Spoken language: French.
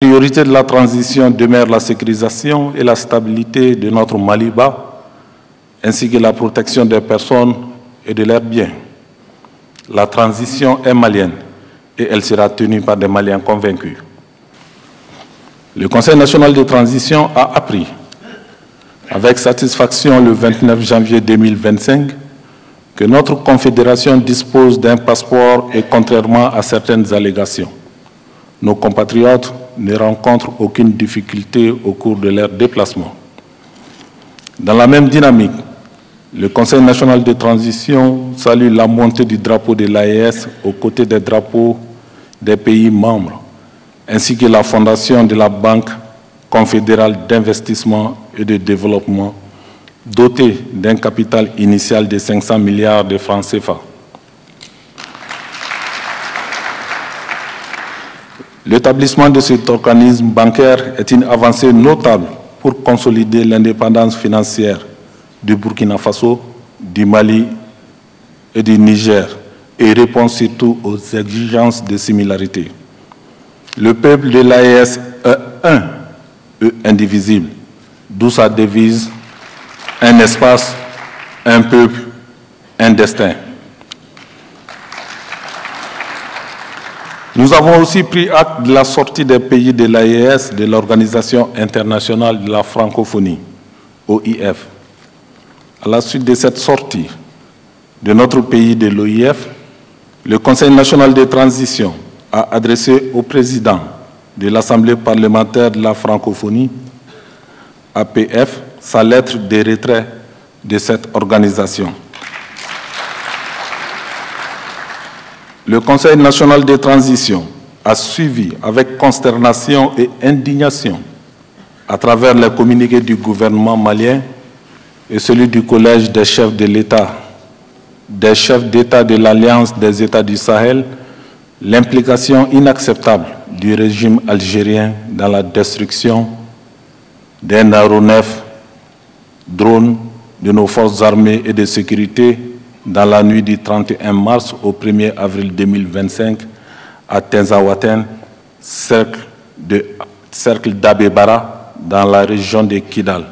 La priorité de la transition demeure la sécurisation et la stabilité de notre Mali-Bas, ainsi que la protection des personnes et de leurs biens. La transition est malienne et elle sera tenue par des Maliens convaincus. Le Conseil national de transition a appris avec satisfaction le 29 janvier 2025 que notre confédération dispose d'un passeport et contrairement à certaines allégations, nos compatriotes ne rencontrent aucune difficulté au cours de leur déplacement. Dans la même dynamique, le Conseil national de transition salue la montée du drapeau de l'AES aux côtés des drapeaux des pays membres, ainsi que la fondation de la Banque confédérale d'investissement et de développement, dotée d'un capital initial de 500 milliards de francs CFA. L'établissement de cet organisme bancaire est une avancée notable pour consolider l'indépendance financière du Burkina Faso, du Mali et du Niger et répond surtout aux exigences de similarité. Le peuple de l'AES est un et indivisible, d'où sa devise « Un espace, un peuple, un destin ». Nous avons aussi pris acte de la sortie des pays de l'AES de l'Organisation internationale de la francophonie, OIF. À la suite de cette sortie de notre pays de l'OIF, le Conseil national de transition a adressé au président de l'Assemblée parlementaire de la francophonie, APF, sa lettre de retrait de cette organisation. Le Conseil national de transition a suivi avec consternation et indignation, à travers les communiqués du gouvernement malien et celui du Collège des chefs de l'État, des chefs d'État de l'Alliance des États du Sahel, l'implication inacceptable du régime algérien dans la destruction d'un aéronef drone de nos forces armées et de sécurité dans la nuit du 31 mars au 1er avril 2025 à Tinzaouaten, cercle d'Abebara, dans la région de Kidal.